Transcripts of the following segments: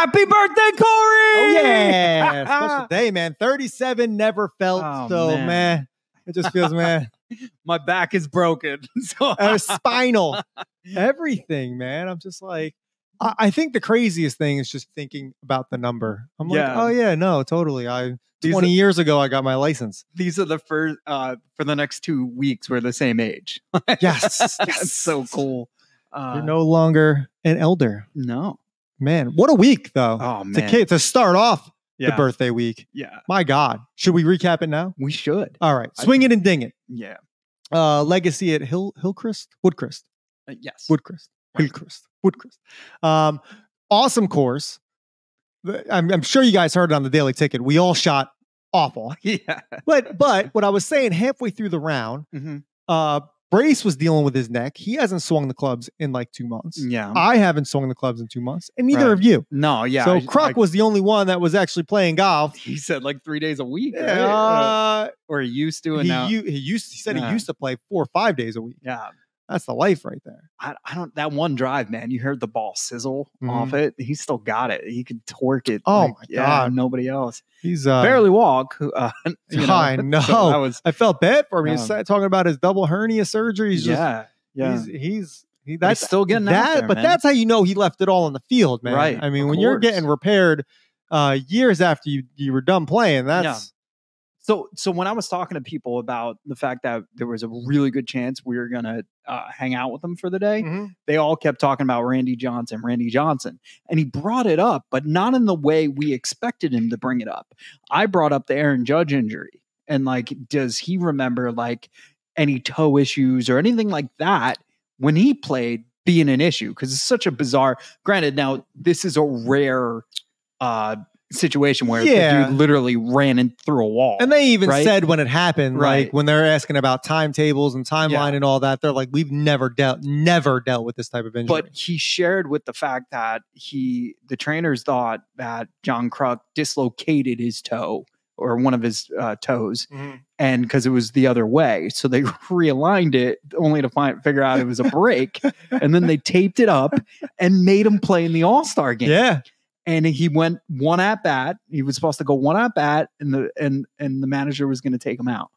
Happy birthday, Corey! Oh yeah, special day, man. 37 never felt man. It just feels, man. My back is broken. So spinal, everything, man. I'm just like, I think the craziest thing is just thinking about the number. I'm like, oh yeah, no, totally. 20 years ago, I got my license. These are the first for the next 2 weeks. We're the same age. Yes, that's so cool. You're no longer an elder. No, man. What a week, though. Oh man, to start off the birthday week. Yeah, my God. Should we recap it now? We should. All right, swing it and ding it. Yeah. Legacy at Woodcrest. Yes, Woodcrest. Right. Woodcrest. Awesome course. I'm sure you guys heard it on the Daily Ticket. We all shot awful. Yeah. But what I was saying halfway through the round, Brace was dealing with his neck. He hasn't swung the clubs in like 2 months. Yeah. I haven't swung the clubs in 2 months, and neither of you. No, yeah. So Kruk was the only one that was actually playing golf. He said like 3 days a week. Right? Or he used to, and now he said he used to play 4 or 5 days a week. Yeah. That's the life right there. I don't, that one drive, man, you heard the ball sizzle off it. He still got it. He could torque it. Oh my God. Nobody else. He's barely walk. I know. So I felt bad for him. He's talking about his double hernia surgery. He's he's still getting out there, but man. That's how you know he left it all on the field, man. Right. I mean, when you're getting repaired years after you were done playing, that's So when I was talking to people about the fact that there was a really good chance we were going to hang out with them for the day, they all kept talking about Randy Johnson. And he brought it up, but not in the way we expected him to bring it up. I brought up the Aaron Judge injury. And like, does he remember like any toe issues or anything like that when he played being an issue? Because it's such a bizarre, granted, now this is a rare situation where the dude literally ran in through a wall. And they even said when it happened, like when they're asking about timetables and timeline and all that, they're like, we've never dealt with this type of injury. But he shared with the fact that the trainers thought that John Kruk dislocated his toe or one of his toes, and because it was the other way, so they realigned it only to figure out it was a break, and then they taped it up and made him play in the All-Star game. Yeah. And he went one at bat. He was supposed to go one at bat, and the manager was going to take him out.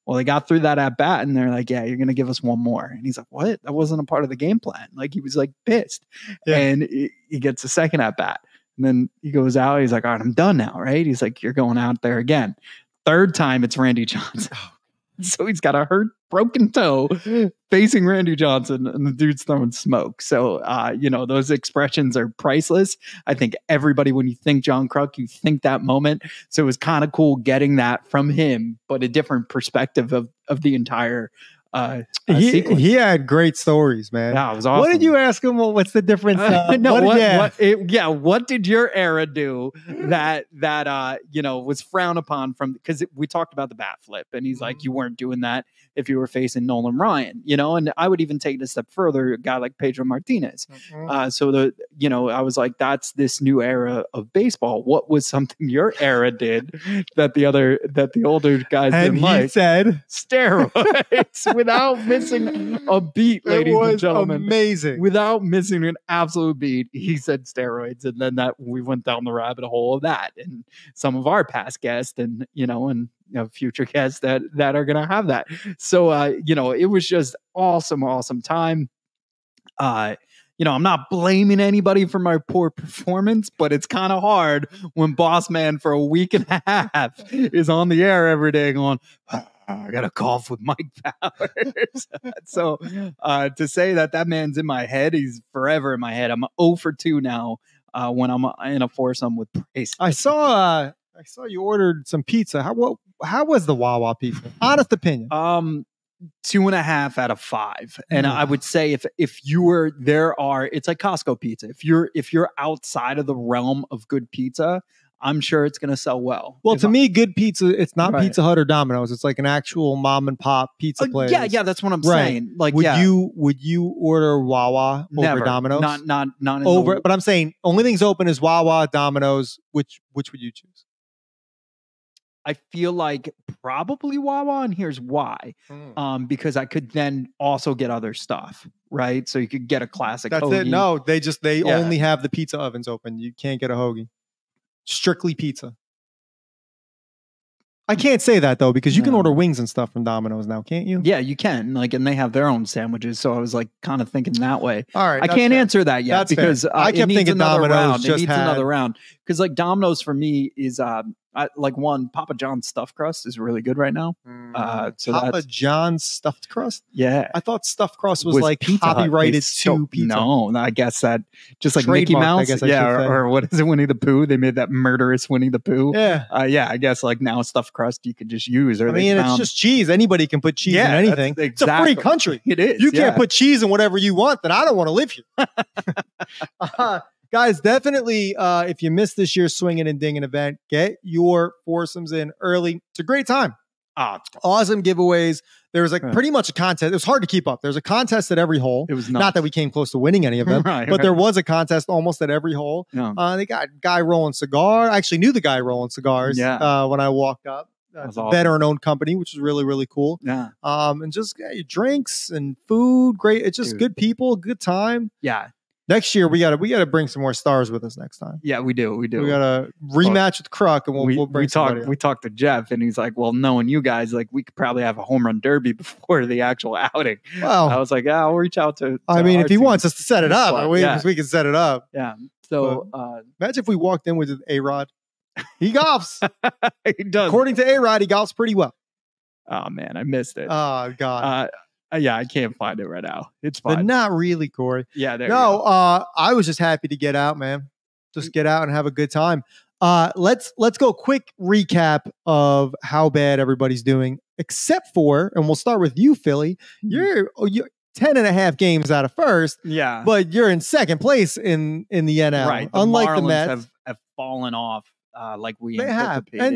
Well, they got through that at bat, and they're like, "Yeah, you're going to give us one more." And he's like, "What? That wasn't a part of the game plan." Like he was like pissed. Yeah. And he gets a second at bat, and then he goes out. He's like, "All right, I'm done now." Right? He's like, "You're going out there again." Third time, it's Randy Johnson. So he's got a broken toe facing Randy Johnson, and the dude's throwing smoke. So, those expressions are priceless. I think everybody, when you think John Kruk, you think that moment. So it was kind of cool getting that from him, but a different perspective of the entire sequence. He had great stories, man. Yeah, it was awesome. What did you ask him? What's the difference? What did your era do that was frowned upon from, because we talked about the bat flip, and he's like, you weren't doing that if you were facing Nolan Ryan, and I would even take it a step further, a guy like Pedro Martinez. So I was like, that's this new era of baseball. What was something your era did that the older guys didn't like? And he said steroids without missing a beat, ladies and gentlemen. Amazing. Without missing an absolute beat, he said steroids, and then we went down the rabbit hole of that, and some of our past guests, and future guests that are going to have that. So, it was just awesome time. I'm not blaming anybody for my poor performance, but it's kind of hard when Boss Man for a week and a half is on the air every day going, I got a cough with Mike Powers. So to say that man's in my head, he's forever in my head. I'm 0 for 2 now when I'm in a foursome with Brace. I saw you ordered some pizza. How was the Wawa pizza? Honest opinion. 2.5 out of 5. And I would say if you were, it's like Costco pizza. If you're outside of the realm of good pizza, I'm sure it's going to sell well. Well, to me, good pizza, it's not Pizza Hut or Domino's. It's like an actual mom and pop pizza place. Yeah, that's what I'm saying. Like, would you order Wawa over Domino's? Not over. But I'm saying only things open is Wawa, Domino's. Which would you choose? I feel like probably Wawa, and here's why. Because I could then also get other stuff, right? So you could get a classic That's hoagie. it. No, they only have the pizza ovens open. You can't get a hoagie. Strictly pizza. I can't say that though, because you can order wings and stuff from Domino's now, can't you? Yeah, you can. Like, and they have their own sandwiches. So I was like kind of thinking that way. All right. I can't answer that yet because I kept thinking Domino's just had another round. Because like Domino's for me is like one Papa John's stuffed crust is really good right now. So Papa John's stuffed crust? Yeah. I thought stuffed crust was like copyrighted to pizza. No, I guess that just like Trademark, Mickey Mouse. I guess or what is it, Winnie the Pooh? They made that murderous Winnie the Pooh. Yeah. Yeah, I guess like now stuffed crust you could just use. Or I mean, it's just cheese. Anybody can put cheese in anything. It's a free country. It is. You can't put cheese in whatever you want, then I don't want to live here. Guys, definitely, if you missed this year's Swinging and Dinging event, get your foursomes in early. It's a great time. Awesome giveaways. There was like pretty much a contest. It was hard to keep up. There's a contest at every hole. It was not that we came close to winning any of them, but there was a contest almost at every hole. They got a guy rolling cigar. I actually knew the guy rolling cigars when I walked up. It's a veteran-owned company, which is really, really cool. Yeah. And just drinks and food. Great. It's just good people, good time. Yeah. Next year we gotta bring some more stars with us next time. Yeah, we do. We gotta rematch with Kruk, and we'll bring somebody else. We talked to Jeff, and he's like, "Well, knowing you guys, like we could probably have a home run derby before the actual outing." Well, I was like, "Yeah, I'll reach out to." I mean, if he wants us to set it up, we can set it up. Yeah. So imagine if we walked in with A-Rod. He golfs. He does. According to A-Rod, he golfs pretty well. Oh man, I missed it. Oh God. Yeah, I can't find it right now. It's fine. But not really, Corey. Yeah, I was just happy to get out, man. Just get out and have a good time. Let's go quick recap of how bad everybody's doing, except for, and we'll start with you, Philly. You're 10 and a half games out of first. Yeah. But you're in second place in the NL. Right. Unlike the Marlins Mets. have fallen off. Like we they anticipated. have.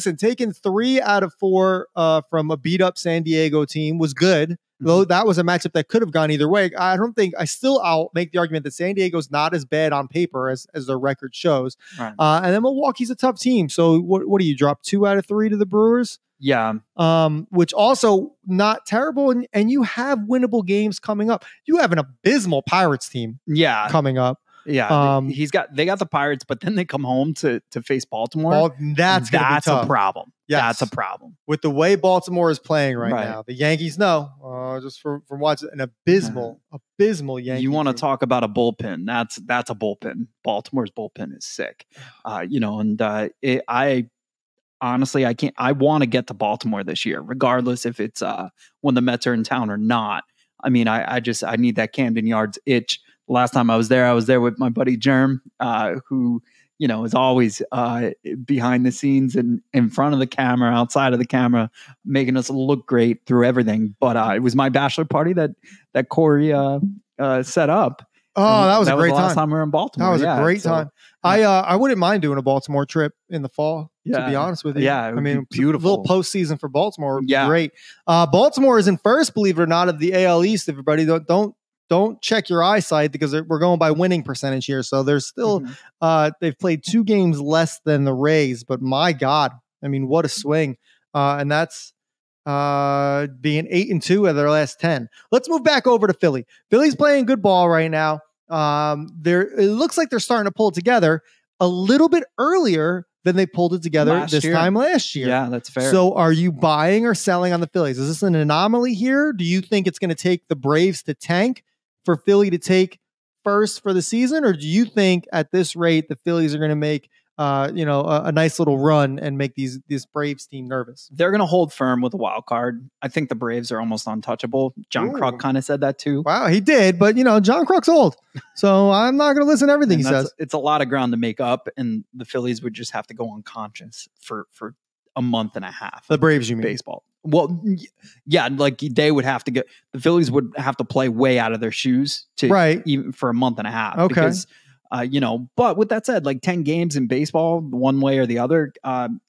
And taking 3 out of 4 from a beat up San Diego team was good. Though that was a matchup that could have gone either way. I'll make the argument that San Diego's not as bad on paper as their record shows. Right. And then Milwaukee's a tough team. So what do you drop 2 out of 3 to the Brewers? Yeah. Which also not terrible. And you have winnable games coming up. You have an abysmal Pirates team coming up. Yeah, they got the Pirates, but then they come home to face Baltimore. Oh, that's a problem. Yes. That's a problem with the way Baltimore is playing right now. The Yankees know, just from watching an abysmal Yankee. You want to talk about a bullpen? That's a bullpen. Baltimore's bullpen is sick. I honestly I can't. I want to get to Baltimore this year, regardless if it's when the Mets are in town or not. I mean, I need that Camden Yards itch. Last time I was there with my buddy Germ, who, is always behind the scenes and in front of the camera, outside of the camera, making us look great through everything. But it was my bachelor party that Corey set up. Oh, that was a great time. Last time we were in Baltimore. That was a great time. I wouldn't mind doing a Baltimore trip in the fall, to be honest with you. Yeah, beautiful. A little postseason for Baltimore would be great. Baltimore is in first, believe it or not, of the AL East. Everybody, don't check your eyesight because we're going by winning percentage here. So there's still they've played 2 games less than the Rays, but my God, I mean, what a swing! And that's being 8-2 of their last 10. Let's move back over to Philly. Philly's playing good ball right now. It looks like they're starting to pull it together a little bit earlier than they pulled it together time last year. Yeah, that's fair. So are you buying or selling on the Phillies? Is this an anomaly here? Do you think it's going to take the Braves to tank for Philly to take first for the season? Or do you think at this rate, the Phillies are going to make a nice little run and make this Braves team nervous? They're going to hold firm with a wild card. I think the Braves are almost untouchable. John Kruk kind of said that too. Wow, he did. But, John Kruk's old. So I'm not going to listen to everything he says. It's a lot of ground to make up. And the Phillies would just have to go unconscious for a month and a half. The Braves, you mean? Baseball. Well, yeah, like they would have to get, the Phillies would have to play way out of their shoes even for a month and a half. Okay. Because, but with that said, like 10 games in baseball, one way or the other, I'm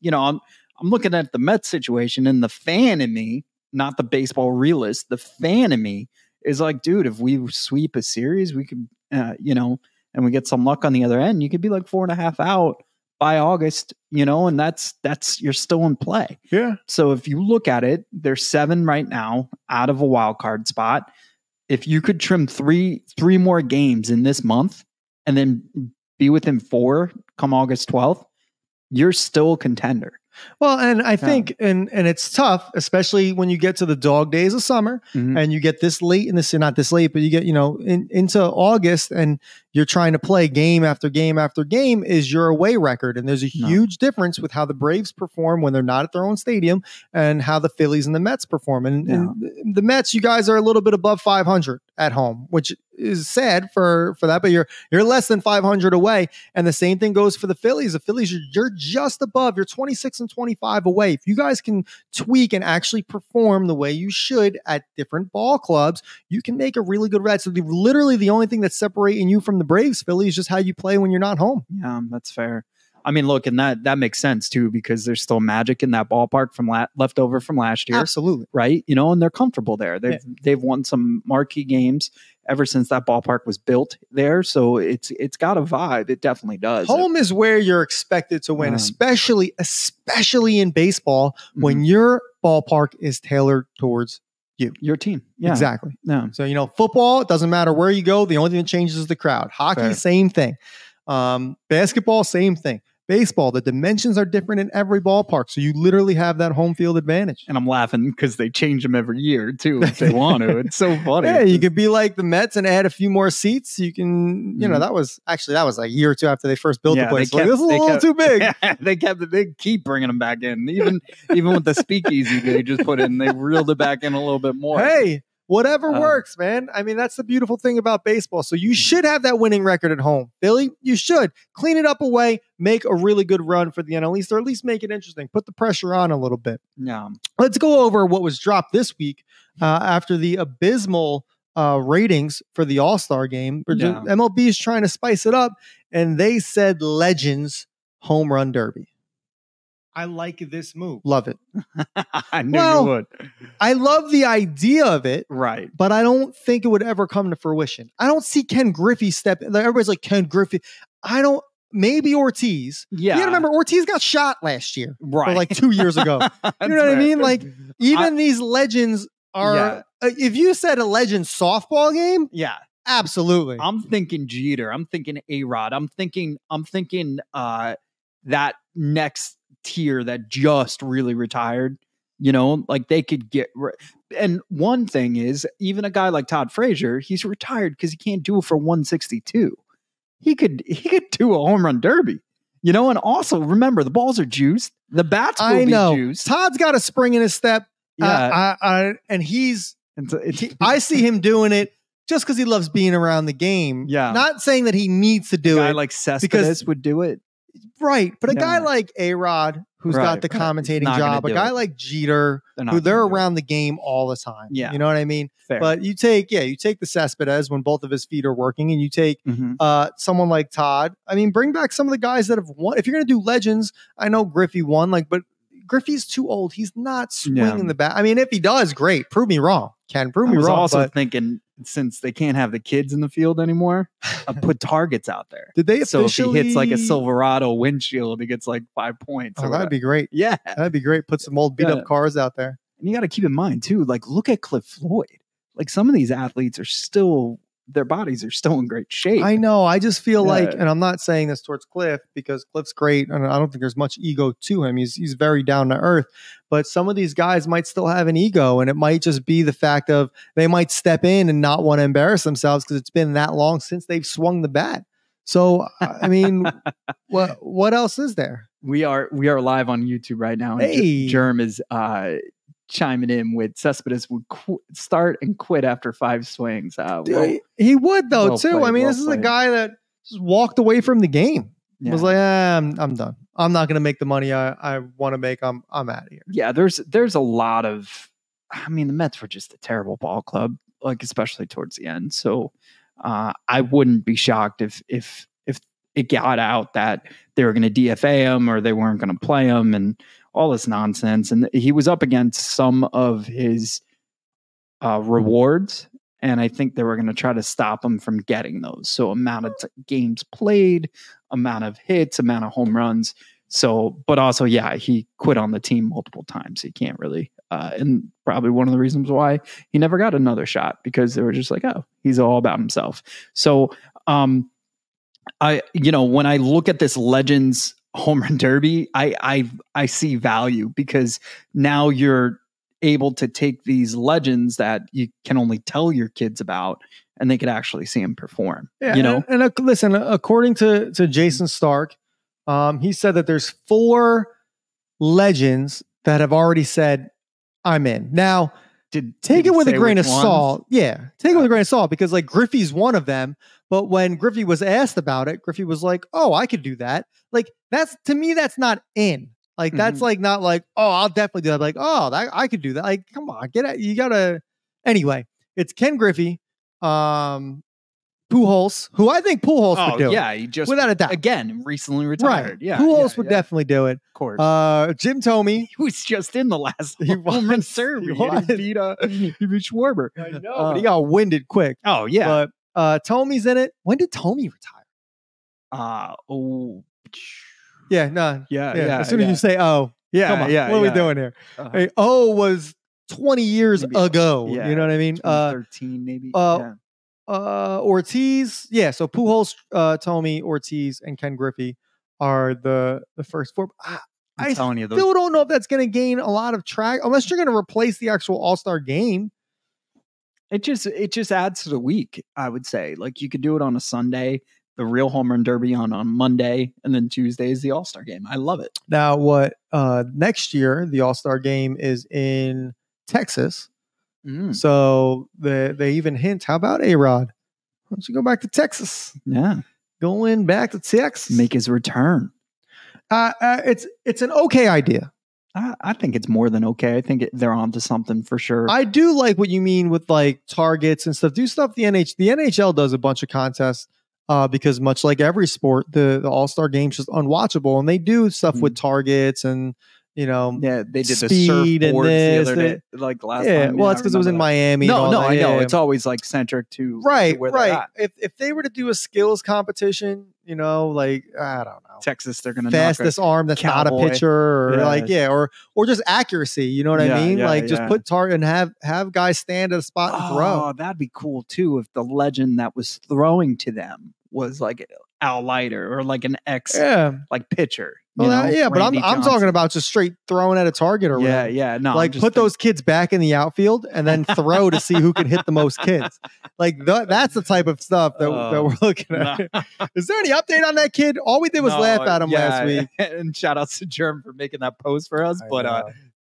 looking at the Mets situation, and the fan in me, not the baseball realist, the fan in me is like, dude, if we sweep a series, we could, and we get some luck on the other end, you could be like 4.5 out by August, you know, and that's you're still in play. Yeah. So if you look at it, there's 7 right now out of a wild card spot. If you could trim three more games in this month and then be within 4 come August 12th, you're still a contender. Well, and I think, and it's tough, especially when you get to the dog days of summer and you get this late in this, not this late, but you get, you know, into August and you're trying to play game after game after game is your away record. And there's a huge difference with how the Braves perform when they're not at their own stadium and how the Phillies and the Mets perform. And the Mets, you guys are a little bit above 500 at home, which is sad for that, but you're less than 500 away. And the same thing goes for the Phillies. The Phillies, you're just above. You're 26 and 25 away. If you guys can tweak and actually perform the way you should at different ball clubs, you can make a really good ride. So literally the only thing that's separating you from the Braves, Philly, is just how you play when you're not home. Yeah, that's fair. I mean, look, and that makes sense too, because there's still magic in that ballpark from left over from last year. Absolutely. Right. You know, and they're comfortable there. They've won some marquee games ever since that ballpark was built there. So it's got a vibe. It definitely does. Home is where you're expected to win, especially in baseball when your ballpark is tailored towards your team. Yeah. Exactly. Yeah. So, you know, football, it doesn't matter where you go. The only thing that changes is the crowd. Hockey, same thing. Basketball, same thing. Baseball, the dimensions are different in every ballpark. So you literally have that home field advantage. And I'm laughing because they change them every year too, if they want to. It's so funny. Yeah, you could be like the Mets and add a few more seats. You can, you know, that was like a year or two after they first built the place. This is a little too big. They keep bringing them back in. Even with the speakeasy they just put in, they reeled it back in a little bit more. Hey, whatever works, man. I mean, that's the beautiful thing about baseball. So you should have that winning record at home. Philly, you should. Clean it up away, make a really good run for the NL East, or at least make it interesting. Put the pressure on a little bit. Yeah. Let's go over what was dropped this week after the abysmal ratings for the All-Star game. MLB is trying to spice it up, and they said Legends Home Run Derby. I like this move. Love it. I knew you would. I love the idea of it. Right. But I don't think it would ever come to fruition. I don't see Ken Griffey everybody's like, Ken Griffey. Maybe Ortiz. Yeah. You gotta remember, Ortiz got shot last year. Right. Or like 2 years ago. You know what I mean? Like, even these legends are, if you said a legend softball game. Yeah. Absolutely. I'm thinking Jeter. I'm thinking A-Rod. I'm thinking that next tier that just really retired, you know, like they could get. And one thing is, even a guy like Todd Frazier, he's retired because he can't do it for 162. He could do a home run derby, you know. And also remember, the balls are juiced, the bats will be juiced. Todd's got a spring in his step. Yeah. And I see him doing it just because he loves being around the game. Yeah. Not saying that he needs to do it. A guy like Cespedes would do it. Right. But a guy like A-Rod, who's got the commentating job, a guy like Jeter, they're around the game all the time. Yeah. You know what I mean? Fair. But you take the Cespedes when both of his feet are working, and you take someone like Todd. I mean, bring back some of the guys that have won. If you're going to do legends, I know Griffey won, but Griffey's too old. He's not swinging the bat. I mean, if he does, great. Prove me wrong. Ken, prove me wrong. I was also thinking, since they can't have the kids in the field anymore, put targets out there. Did they officially? So if he hits like a Silverado windshield, he gets like 5 points. Oh, that'd be great. Yeah. That'd be great. Put some old beat up cars out there. And you got to keep in mind too, like look at Cliff Floyd. Like some of these athletes are still, their bodies are still in great shape. I know. I just feel like, and I'm not saying this towards Cliff because Cliff's great, and I don't think there's much ego to him. He's very down to earth. But some of these guys might still have an ego, and it might just be the fact of they might step in and not want to embarrass themselves because it's been that long since they've swung the bat. So, I mean, what else is there? We are live on YouTube right now. And Germ is chiming in with Cespedes would start and quit after 5 swings. He would though too. I mean, this is a guy that just walked away from the game. Yeah. Was like, I'm done. I'm not going to make the money I want to make. I'm out of here. Yeah, there's a lot of. I mean, the Mets were just a terrible ball club, like especially towards the end. So I wouldn't be shocked if it got out that they were going to DFA him or they weren't going to play him and all this nonsense. And he was up against some of his rewards And I think they were going to try to stop him from getting those. So amount of games played, amount of hits, amount of home runs. So, but also, yeah, he quit on the team multiple times. He can't really, and probably one of the reasons why he never got another shot, because they were just like, oh, he's all about himself. So, when I look at this Legends home run derby, I see value, because now you're able to take these legends that you can only tell your kids about, and they could actually see them perform. Yeah, and listen, according to Jason Stark, he said that there's 4 legends that have already said, I'm in. Now, take it with a grain of salt. Yeah, take it with a grain of salt, because like Griffey's one of them. But when Griffey was asked about it, Griffey was like, oh, I could do that. Like, to me, that's not in. Like, that's like not like, oh, I'll definitely do that. Like, oh, I could do that. Like, come on, get it. You gotta. Anyway, it's Ken Griffey, Pujols, who I think Pujols would do. Yeah, he just, without a doubt, again, recently retired. Right. Yeah, Pujols would definitely do it. Of course. Jim Thome, he was just in the last home run derby. He beat Schwarber. I know, but he got winded quick. Oh yeah. But Thome's in it. When did Thome retire? Yeah, no. Yeah. As soon as you say, oh, yeah, come on, yeah. What are we doing here? Hey, was 20 years ago. Yeah, you know what I mean? 13 maybe. Ortiz. Yeah. So Pujols, Thome, Ortiz, and Ken Griffey are the first 4. I telling you, still don't know if that's going to gain a lot of track, unless you're going to replace the actual All-Star game. It just adds to the week, I would say. Like, you could do it on a Sunday, the real home run derby on Monday, and then Tuesday is the All-Star game. I love it. Now, next year, the All-Star game is in Texas. So they even hint, how about A-Rod? Why don't you go back to Texas? Yeah. Going back to Texas. Make his return. It's an okay idea. I think it's more than okay. I think they're onto something for sure. I do like what you mean with like targets and stuff. Do stuff the NHL does a bunch of contests because much like every sport, the All-Star game's just unwatchable, and they do stuff with targets and they did the surfboards the other day, like last time. Well, it's because it was in Miami. No, I know. It's always like centric to right. Where they're at. If they were to do a skills competition, like I don't know, Texas, they're gonna fastest arm that's not a pitcher, or or just accuracy. You know what I mean? Just put target and have guys stand at a spot and throw. Oh, that'd be cool too if the legend that was throwing to them was like Al Leiter or like an like pitcher. Well, but I'm talking about just straight throwing at a target or whatever. Yeah. No, like put those kids back in the outfield and then throw to see who can hit the most kids. Like that's the type of stuff that we're looking at. No. Is there any update on that kid? All we did was laugh at him last week. And shout outs to Germ for making that post for us.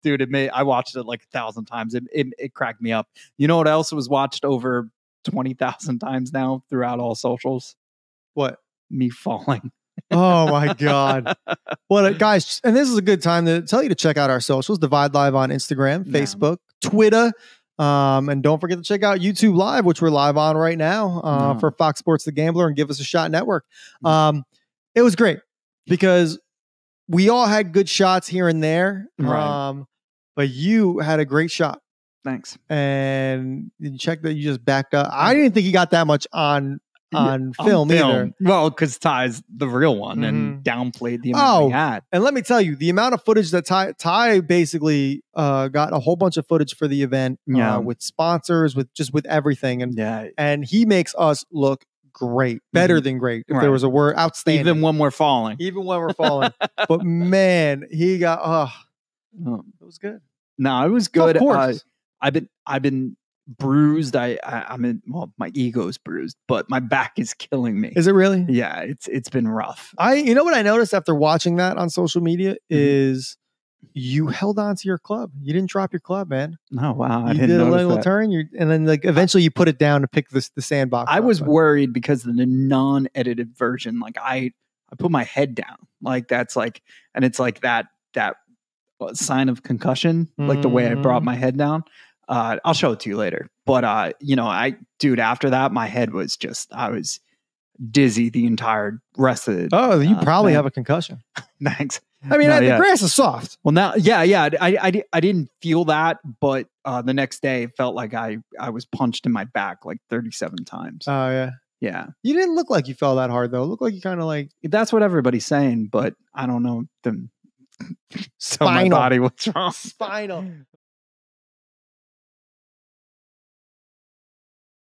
Dude, I watched it like 1,000 times. It cracked me up. You know what else was watched over 20,000 times now throughout all socials? What? Me falling. Oh my God. Well, guys, and this is a good time to tell you to check out our socials. Divide Live on Instagram, Facebook, Twitter. And don't forget to check out YouTube Live, which we're live on right now for Fox Sports The Gambler and Give Us a Shot Network. It was great because we all had good shots here and there. Right. But you had a great shot. Thanks. And you checked that you just backed up. I didn't think you got that much on film either. Well, because Ty's the real one and downplayed the amount he had. And let me tell you, the amount of footage that Ty basically got a whole bunch of footage for the event with sponsors, with everything. And he makes us look great, better than great. If there was a word, outstanding. Even when we're falling. But man, he got, it was good. No, it was good. Of course. I've been bruised. I'm in. Well, my ego's bruised, but my back is killing me. Is it really? Yeah, it's been rough. You know what I noticed after watching that on social media is you held on to your club. You didn't drop your club, man. Oh wow! You did a little turn, and then like eventually you put it down to pick the sandbox. I was worried because of the non-edited version. Like I put my head down. Like that's like, and it's like that sign of concussion. Like the way I brought my head down. I'll show it to you later. But, after that, my head was I was dizzy the entire rest of it. Oh, you probably have a concussion. Thanks. I mean, the grass is soft. Well, now, yeah. I didn't feel that, but the next day it felt like I was punched in my back like 37 times. Oh, yeah. Yeah. You didn't look like you fell that hard, though. It looked like you kind of like... That's what everybody's saying, but I don't know. Spinal. My body, what's wrong? Spinal.